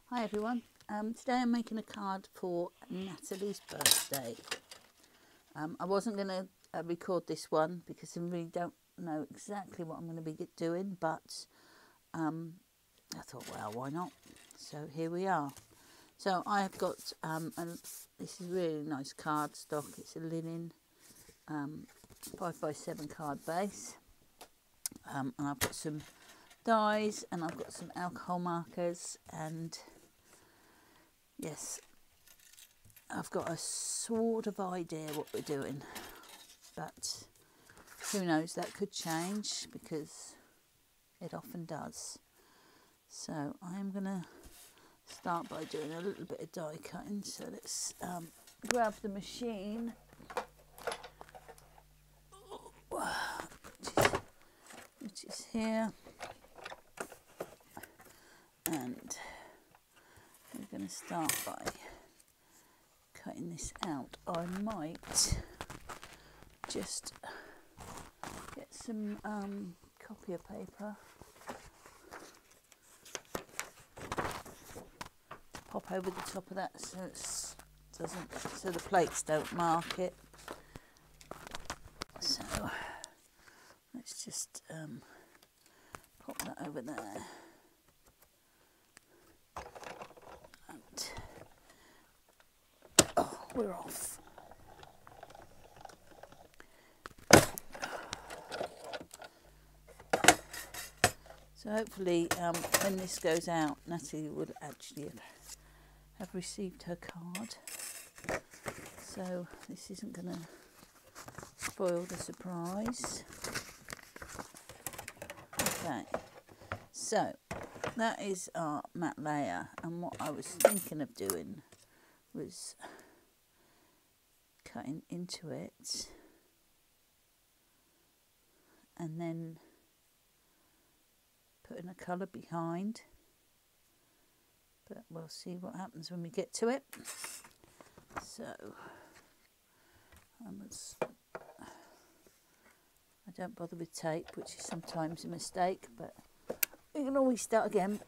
Hi everyone, today I'm making a card for Natalie's birthday. I wasn't going to record this one because I really don't know exactly what I'm going to be doing, but I thought, well, why not? So here we are. So I have got, this is really nice card stock. It's a linen 5x7 card base, and I've got some dies and I've got some alcohol markers, and yes, I've got a sort of idea what we're doing, but who knows, that could change because it often does. So I'm going to start by doing a little bit of die cutting. So let's grab the machine, which is here, and we're going to start by cutting this out. I might just get some copier paper, pop over the top of that so the plates don't mark it. So let's just pop that over there. And oh, we're off. So hopefully when this goes out, Natalie will actually have received her card. So this isn't going to spoil the surprise. Okay, so that is our matte layer, and what I was thinking of doing was cutting into it and then putting a colour behind, but we'll see what happens when we get to it. So I don't bother with tape, which is sometimes a mistake, but we can always start again.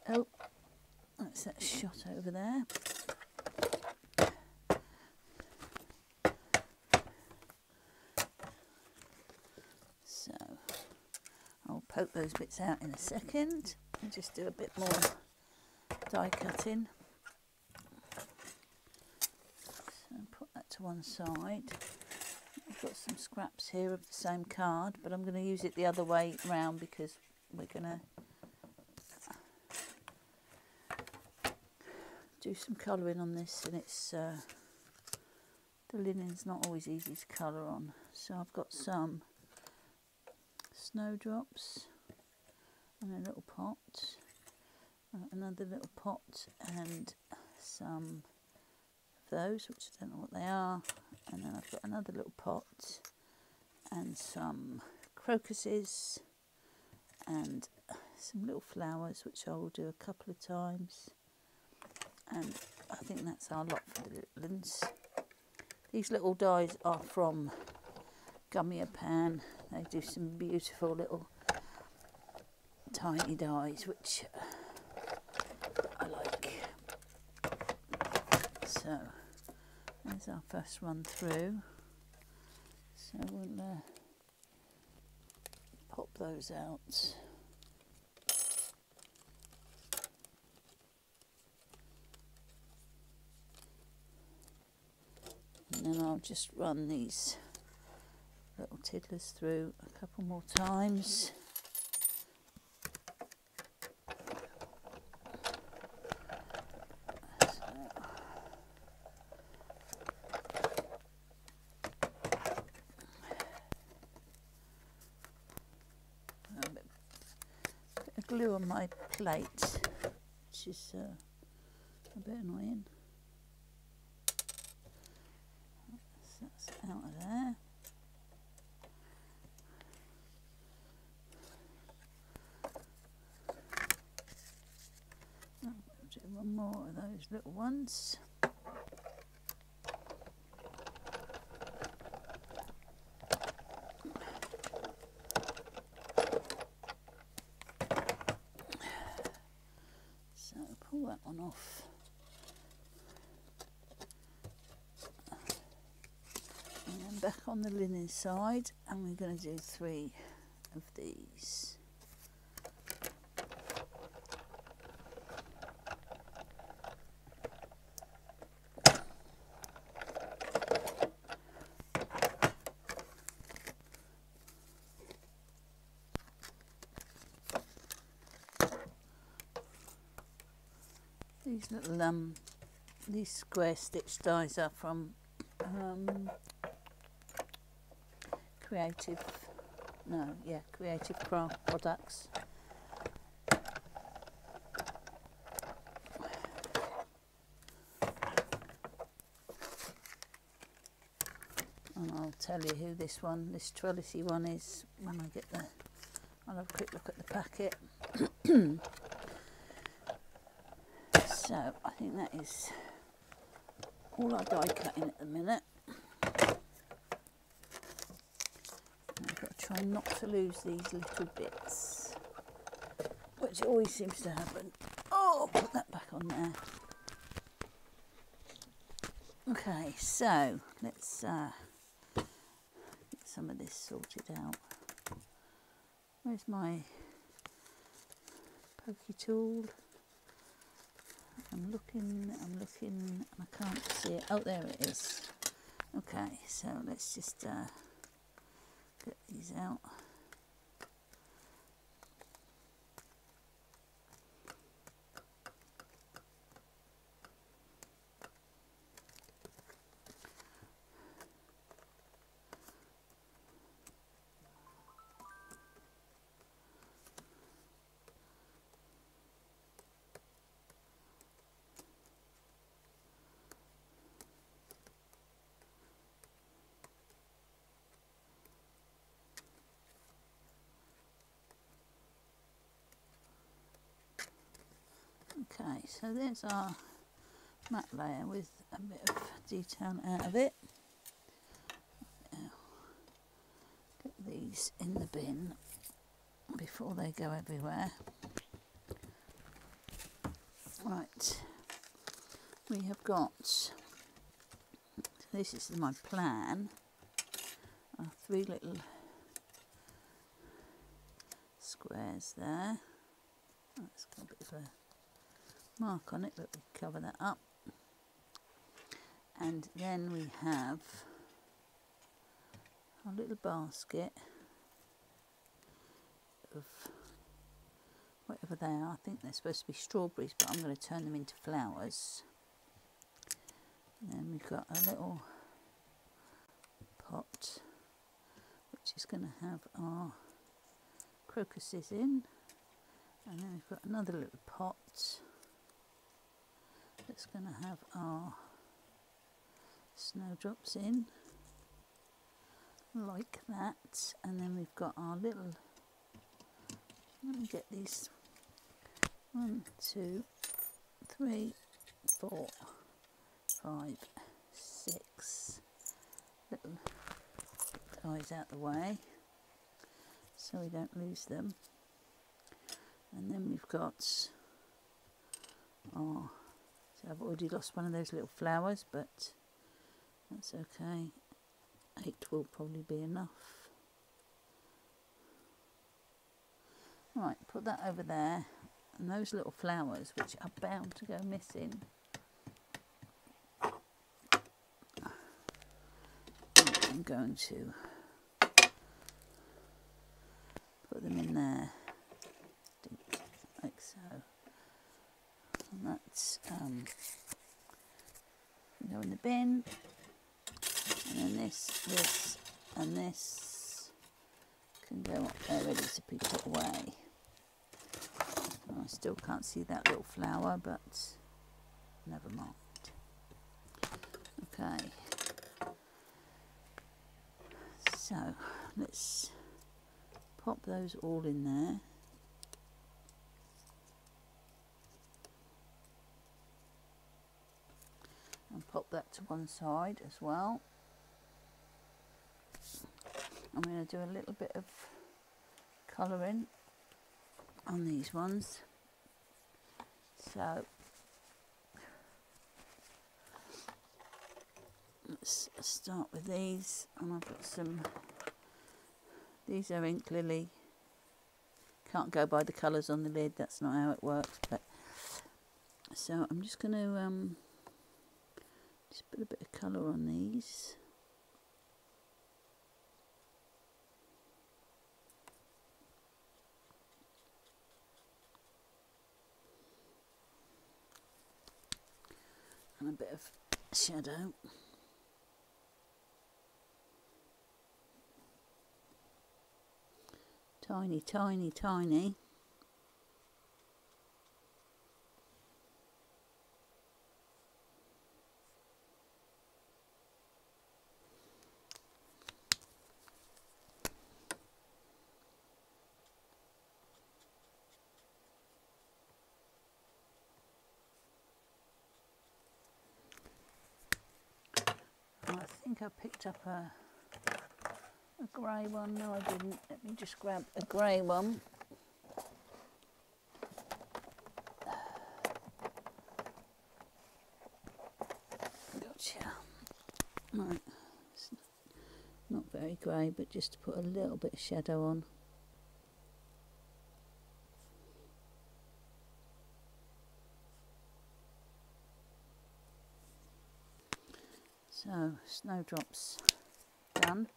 Oh, that's that shot over there. So I'll poke those bits out in a second and just do a bit more die cutting. So put that to one side. I've got some scraps here of the same card, but I'm going to use it the other way round because we're going to do some colouring on this, and it's the linen's not always easy to colour on. So I've got some snowdrops and a little pot, another little pot, and some of those, which I don't know what they are, and then I've got another little pot and some crocuses and some little flowers, which I will do a couple of times, and I think that's our lot for the little ones. These little dies are from Gummiapan. They do some beautiful little tiny dies, which I like. So there's our first run through. So we'll pop those out. And then I'll just run these little tiddlers through a couple more times. A bit of glue on my plate, which is a bit annoying. So that's out of there. Do one more of those little ones. that one off. And then back on the linen side, and we're going to do 3 of these. These little these square stitch dies are from Creative Craft Products. And I'll tell you who this trellisy one is when I get the. I'll have a quick look at the packet. So I think that is all our die cutting at the minute. I've got to try not to lose these little bits, which always seems to happen. Oh, put that back on there. Okay, so let's get some of this sorted out. Where's my pokey tool? I'm looking, and I can't see it. Oh, there it is. Okay, so let's just get these out. Okay, so there's our mat layer with a bit of detail out of it. Now, get these in the bin before they go everywhere. Right, we have got, so this is my plan, our 3 little squares there. That's got a bit of a mark on it, but we cover that up. And then we have our little basket of whatever they are. I think they're supposed to be strawberries, but I'm going to turn them into flowers. And then we've got a little pot which is going to have our crocuses in, and then we've got another little pot that's going to have our snowdrops in, like that. And then we've got our little, let me get these, 1, 2, 3, 4, 5, 6 little guys out the way so we don't lose them. And then we've got our, so I've already lost one of those little flowers, but that's okay. 8 will probably be enough. Right, put that over there. And those little flowers, which are bound to go missing, I'm going to put them in there, like so. And that's go in the bin. And then this, and this can go up there ready to be put away. I still can't see that little flower, but never mind. Okay, so let's pop those all in there. And pop that to one side as well. I'm going to do a little bit of colouring on these ones. So let's start with these, and I've got some, these are ink lily. Can't go by the colours on the lid, that's not how it works, but so I'm just going to just put a bit of colour on these. And a bit of shadow. Tiny, tiny, tiny. I think I picked up a grey one. No, I didn't. Let me just grab a grey one. Gotcha. Right, it's not very grey, but just to put a little bit of shadow on. So, snowdrops done.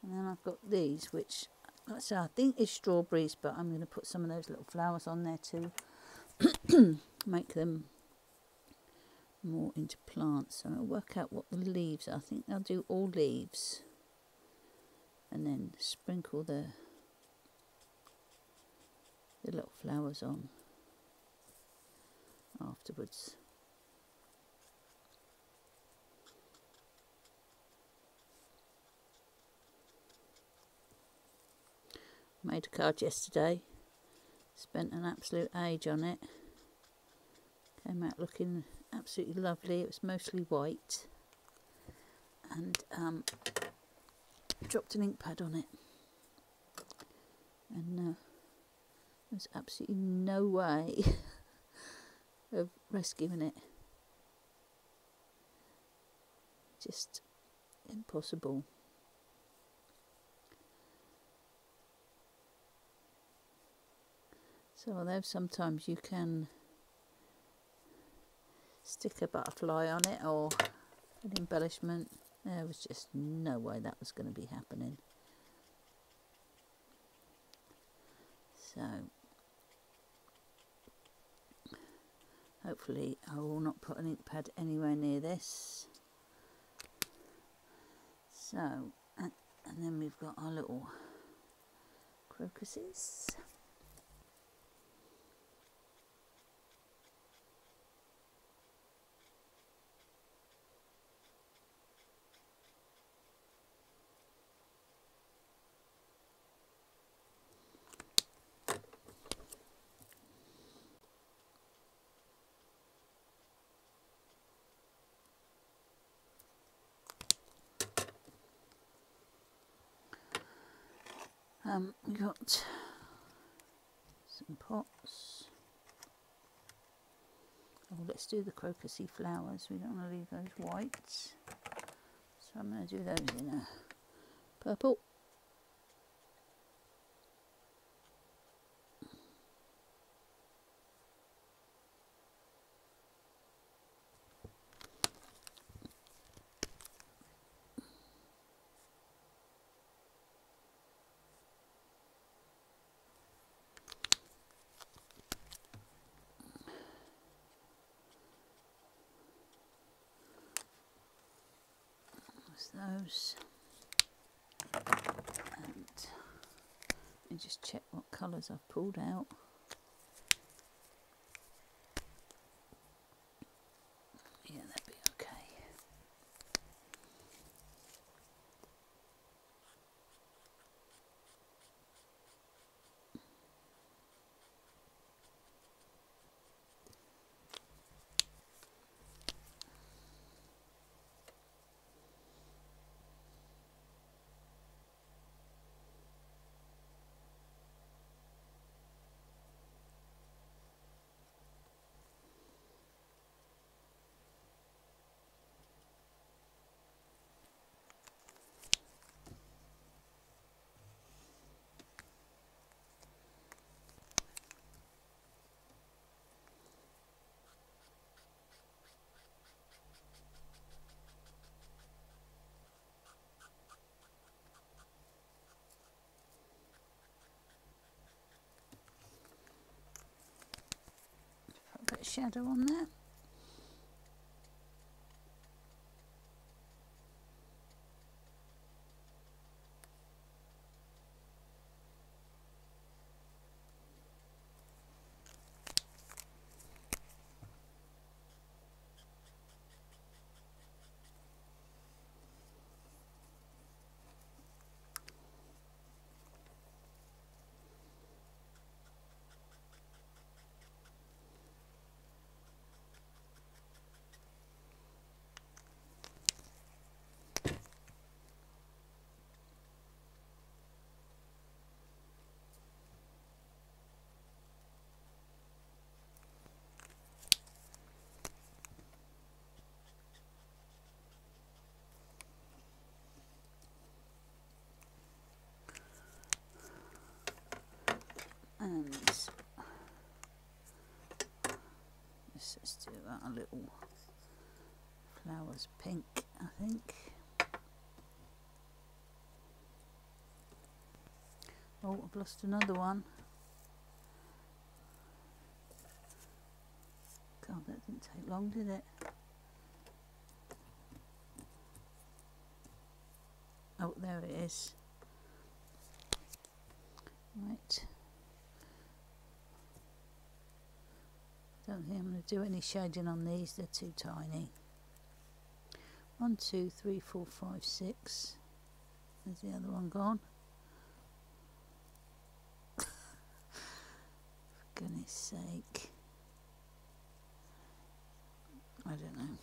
And then I've got these, which, like I say, I think is strawberries, but I'm going to put some of those little flowers on there to make them more into plants. So I'll work out what the leaves are. I think I'll do all leaves. And then sprinkle the little flowers on afterwards. Made a card yesterday, spent an absolute age on it, came out looking absolutely lovely. It was mostly white, and dropped an ink pad on it, and there's absolutely no way of rescuing it, just impossible. So although sometimes you can stick a butterfly on it or an embellishment, there was just no way that was going to be happening. So hopefully I will not put an ink pad anywhere near this. So, and then we've got our little crocuses. We got some pots. Oh, let's do the crocusy flowers. We don't want to leave those whites. So I'm going to do those in a purple. Those, and let me just check what colours I've pulled out. Yeah, that'd be okay. bit of shadow on there. And let's just do our little flowers pink, I think. Oh, I've lost another one. God, that didn't take long, did it? Oh, there it is. Right. Don't think I'm going to do any shading on these, they're too tiny. 1, 2, 3, 4, 5, 6. There's the other one gone. For goodness sake. I don't know.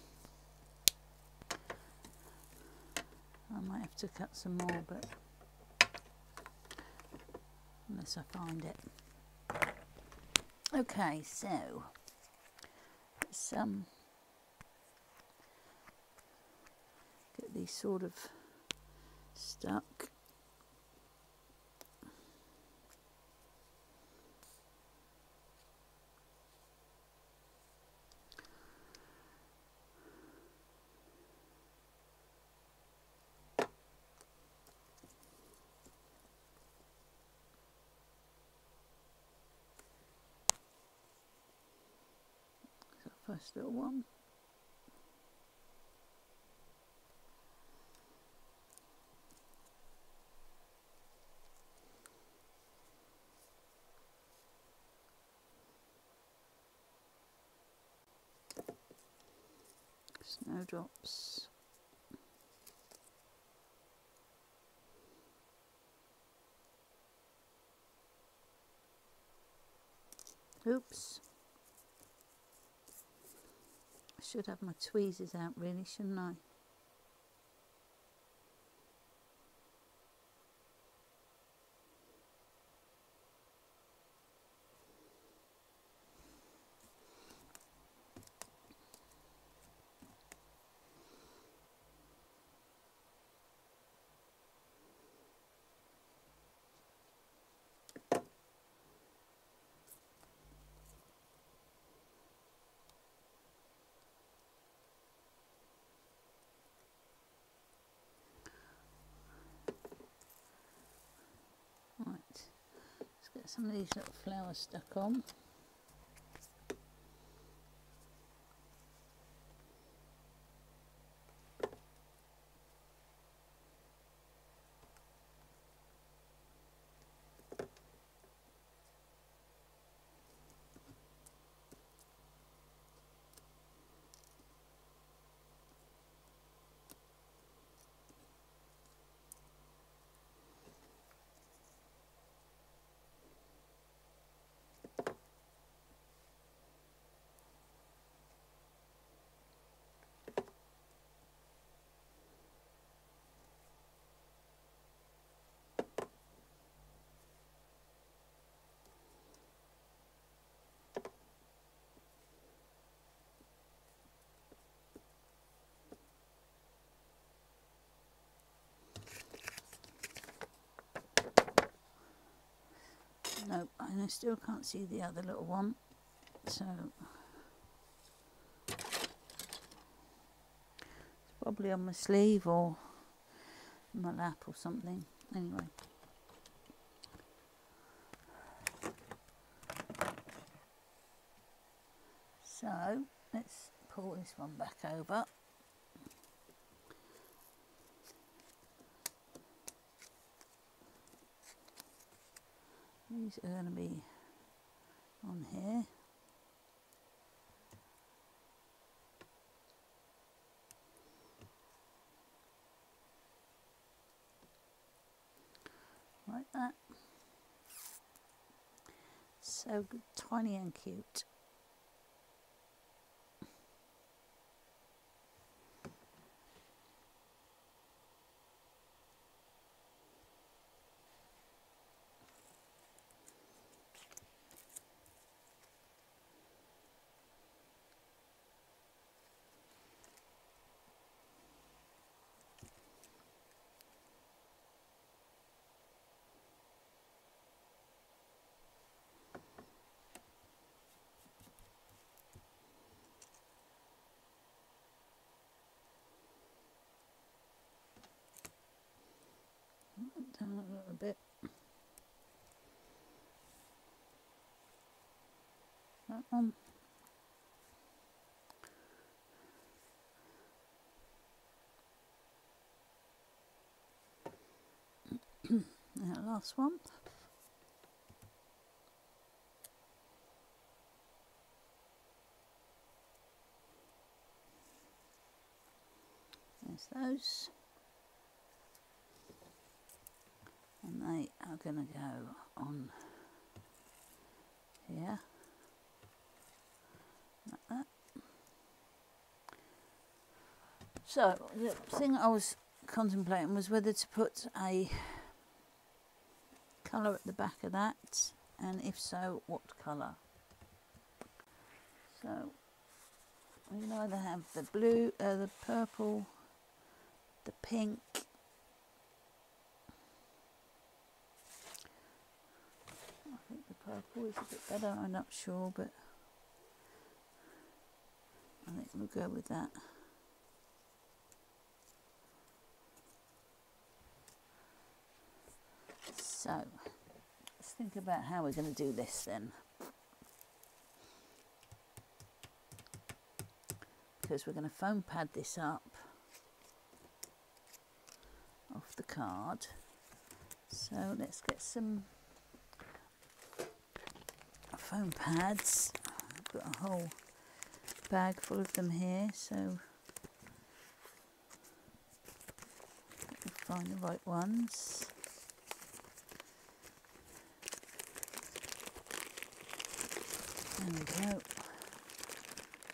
I might have to cut some more, but unless I find it. Okay, so let's get these sort of stuck. So first little one. Snowdrops. Oops. I should have my tweezers out really, shouldn't I? Right, let's get some of these little flowers stuck on. Nope, I still can't see the other little one, so it's probably on my sleeve or my lap or something. Anyway, So let's pull this one back over. These are going to be on here. Like that. So good, tiny and cute. Down a little bit. That one. Now last one. There's those. And they are going to go on here, like that. So the thing I was contemplating was whether to put a colour at the back of that, and if so, what colour. So we'll either have the blue, the purple, the pink, I think the purple is a bit better, I'm not sure, but I think we'll go with that. So let's think about how we're going to do this then, because we're going to foam pad this up off the card. So let's get some foam pads. I've got a whole bag full of them here, so find the right ones. There we go.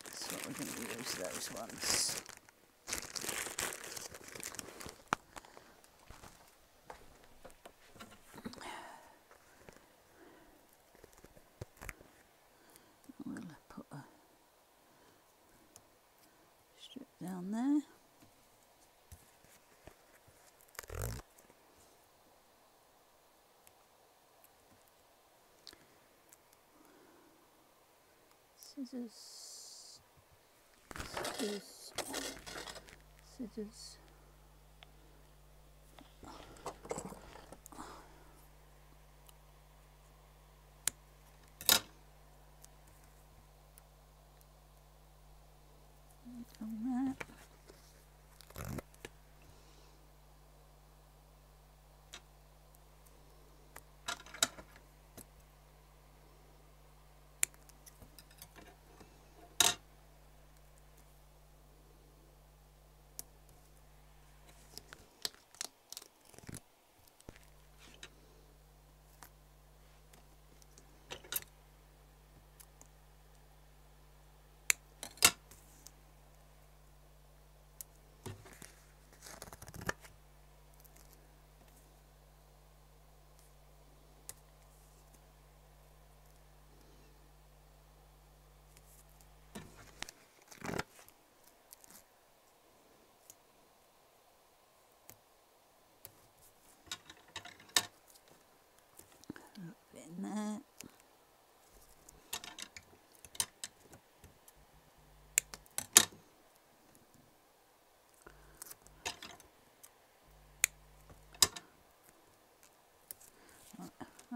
That's what we're going to use, those ones. We'll put a strip down there. Scissors, scissors, scissors. On that.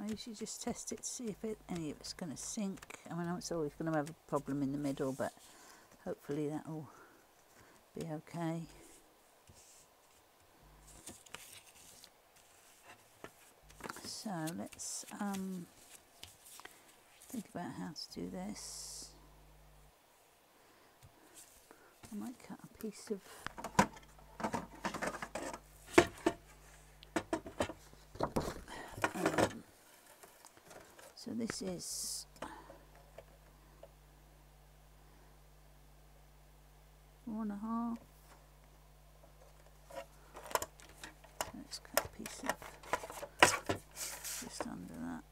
I usually just test it to see if any of it's going to sink. I mean, it's always going to have a problem in the middle, but hopefully that will be okay. So let's think about how to do this. I might cut a piece of so this is 4.5. Let's cut a piece of just under that.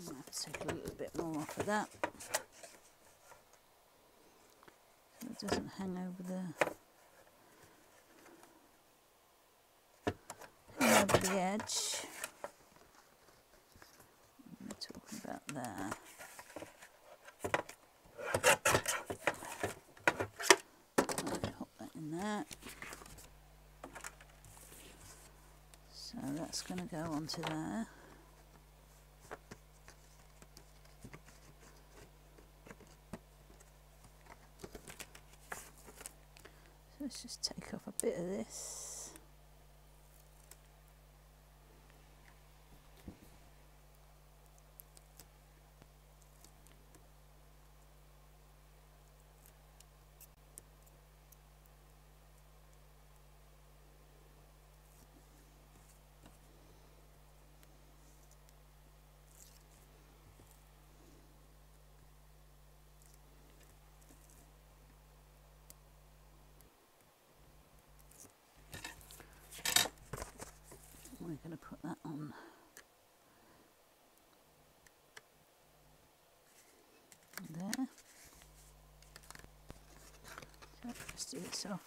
Let's take a little bit more off of that, so it doesn't hang over the edge. We're talking about there. Pop that in there. So that's going to go onto there. So let's just take off a bit of this. We're going to put that on there. So just do this off.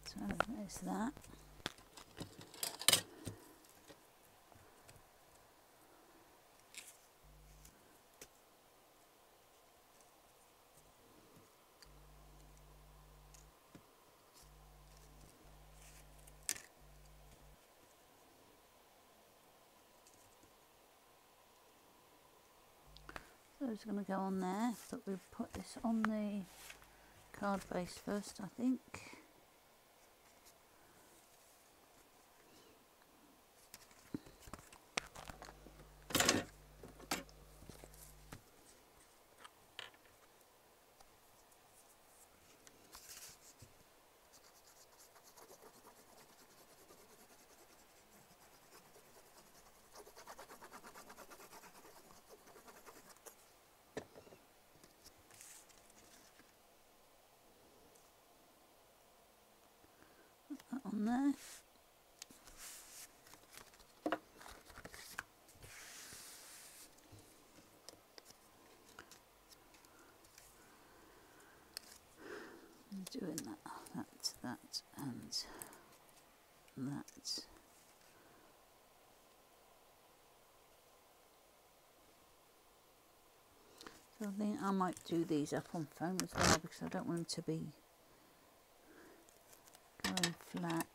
So there's that. So it's going to go on there. Thought we'd put this on the card base first, I think. That on there. I'm doing that, and that. So I think I might do these up on foam as well, because I don't want them to be going flat.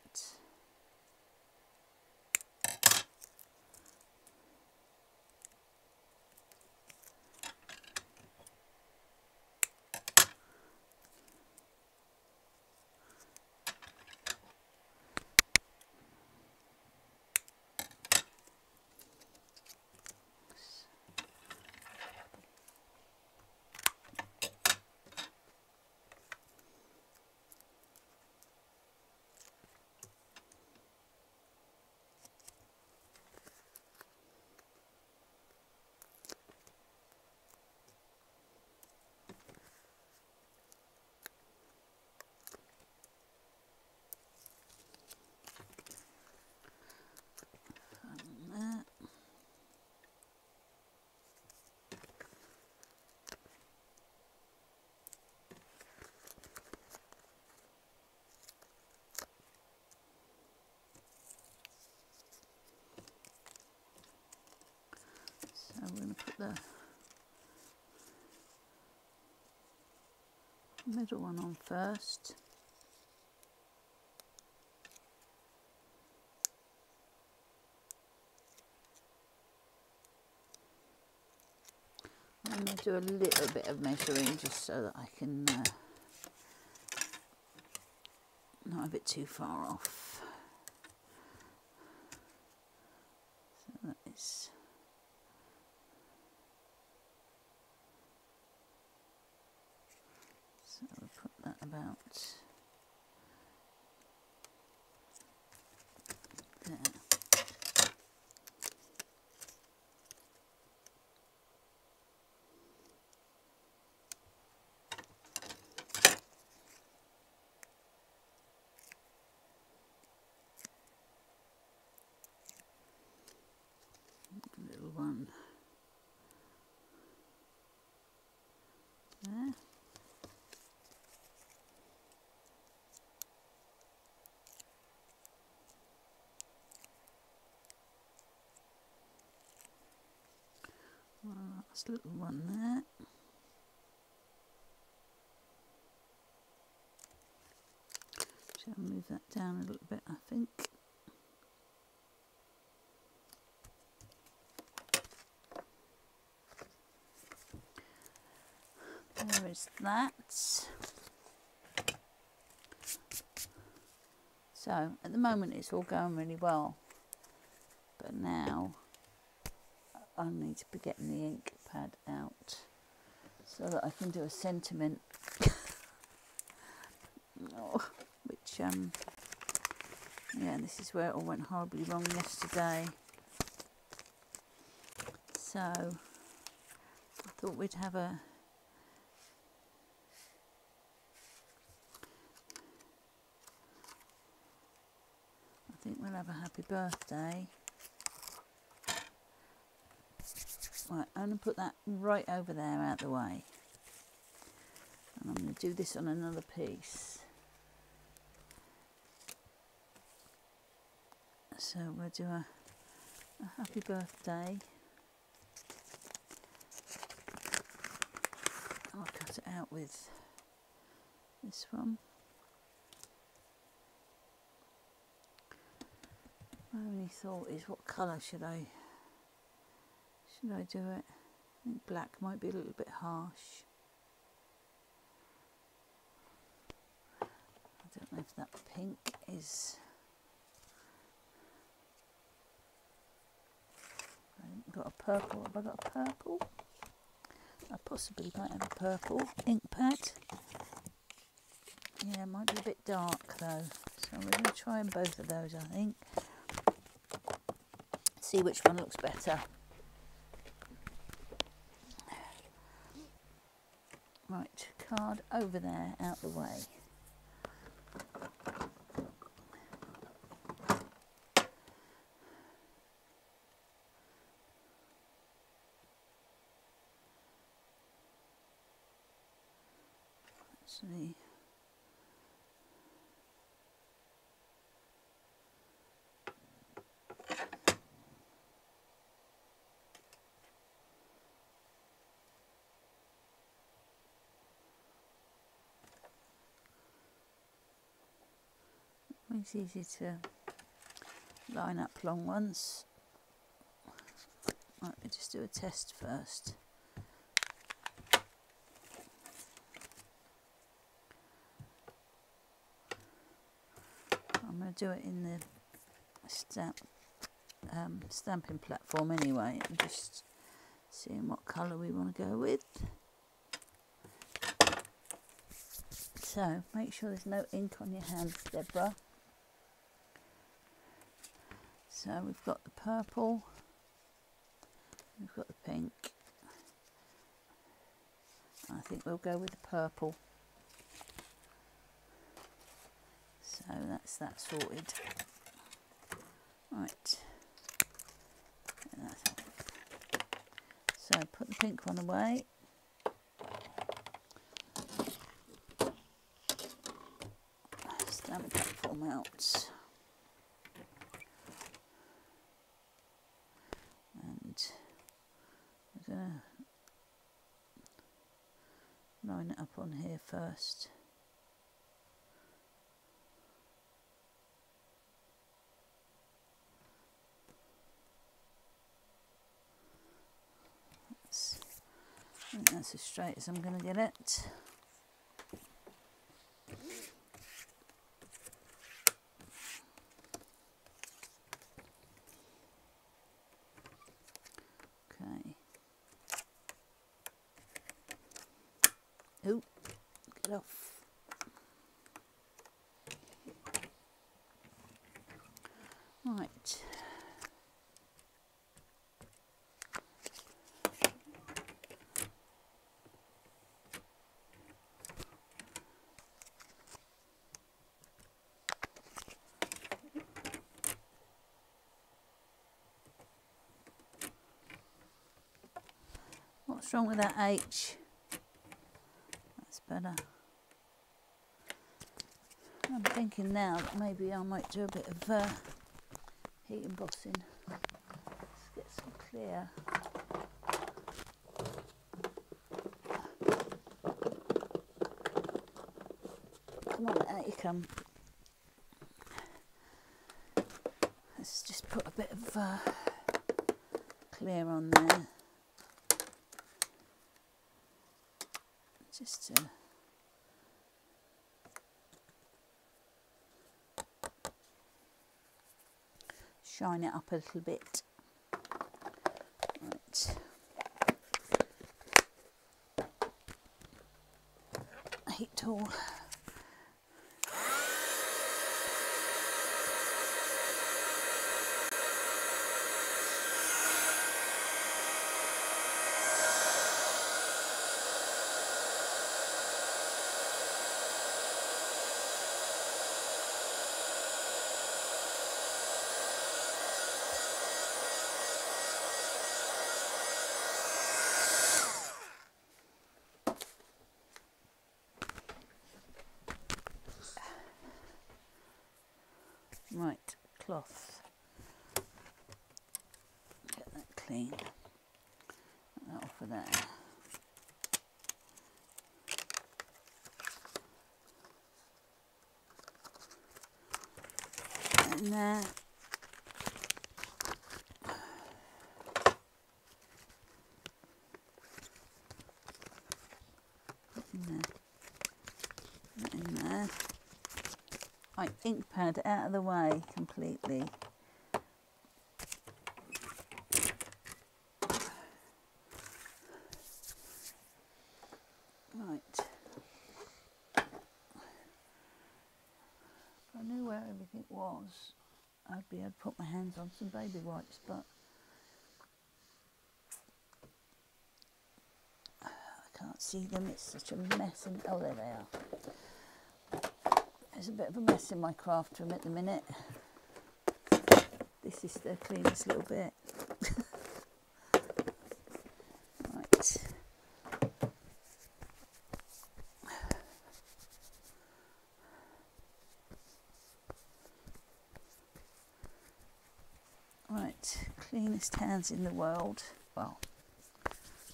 the middle one on first. I'm going to do a little bit of measuring just so that I can not have it too far off. So that is so we'll put that about there. Little one there. One last little one there. Shall I move that down a little bit, I think. There is that. So at the moment it's all going really well, but now I need to be getting the ink pad out so that I can do a sentiment, which yeah, this is where it all went horribly wrong yesterday. So I thought we'd have a I think we'll have a happy birthday. Right, I'm going to put that right over there out the way. And I'm going to do this on another piece. So we'll do a happy birthday. I'll cut it out with this one. My only thought is, what colour should I do it? I think black might be a little bit harsh. I don't know if that pink is... I haven't got a purple. Have I got a purple? I possibly might have a purple ink pad. Yeah, it might be a bit dark though. So we're going to try both of those, I think. See which one looks better. Right, card over there, out the way. Actually, it's easy to line up long ones. Right, we just do a test first. I'm going to do it in the stamping platform anyway. I'm just seeing what colour we want to go with. So make sure there's no ink on your hands, Deborah. So we've got the purple, we've got the pink. I think we'll go with the purple. So that's that sorted. Right. So put the pink one away. Stamp platform out. And we're going to line it up on here first. I think that's as straight as I'm going to get it. Okay. Oh, get off. Right. What's wrong with that H? That's better. I'm thinking now that maybe I might do a bit of heat embossing. Let's get some clear. Come on, out you come. Let's just put a bit of clear on there. Just to shine it up a little bit. Right. Heat tool. Right, cloth. Get that clean. Get that off of there. In there. In there. Right, ink pad out of the way completely. Right. If I knew where everything was, I'd be able to put my hands on some baby wipes, but I can't see them. It's such a mess. And oh, there they are. There's a bit of a mess in my craft room at the minute. This is the cleanest little bit. Right. Right, cleanest hands in the world. Well,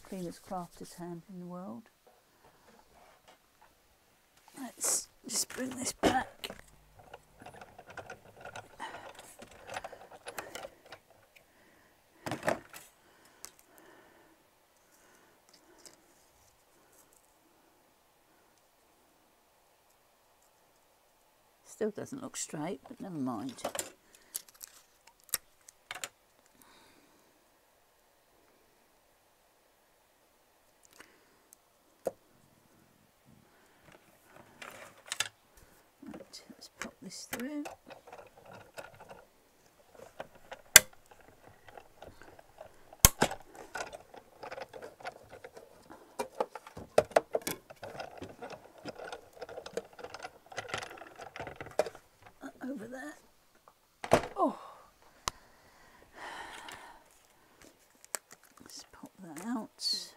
cleanest crafter's hand in the world. Let's just bring this back. Still doesn't look straight, but never mind. Right, let's pop this through. Over there. Oh, let's pop that out.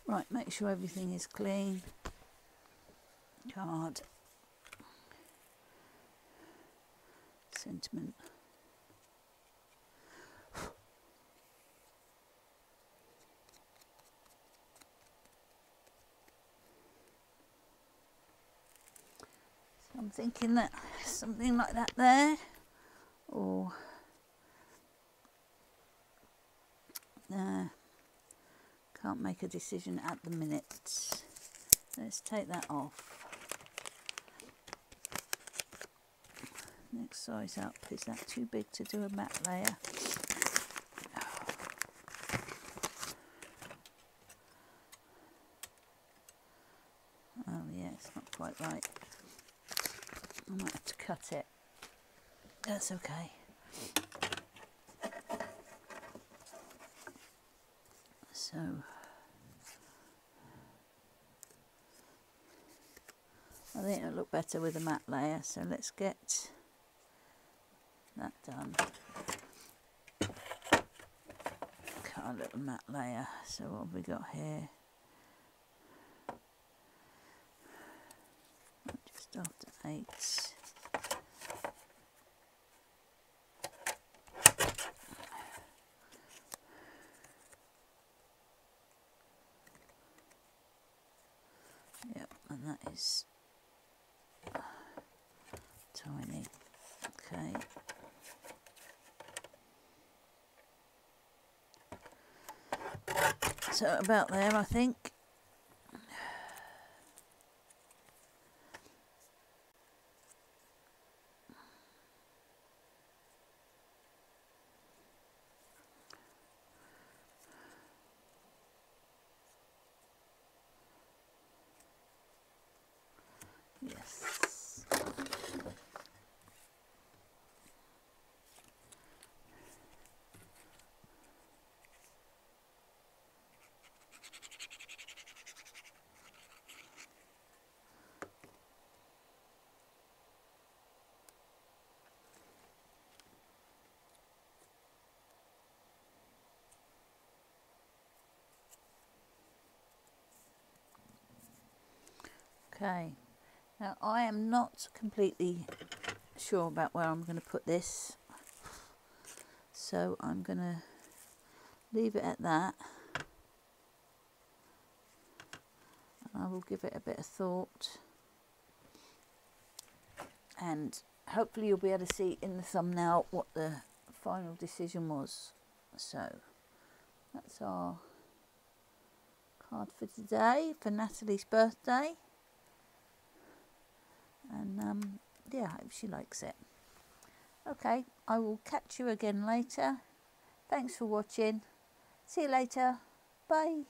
Right, make sure everything is clean. Card. Sentiment. thinking that something like that there, or can't make a decision at the minute. Let's take that off. Next size up, is that too big to do a matte layer? Oh yeah, it's not quite right. I might have to cut it. That's okay. So I think it'll look better with a matte layer, so let's get that done. Cut a little matte layer. So what have we got here? Just after 8. Yep, and that is tiny. Okay. So about there, I think. Yes. Okay. Now I am not completely sure about where I'm going to put this, so I'm going to leave it at that, and I will give it a bit of thought, and hopefully you'll be able to see in the thumbnail what the final decision was. So that's our card for today, for Natalie's birthday, and yeah, I hope she likes it. Okay, I will catch you again later. Thanks for watching. See you later. Bye.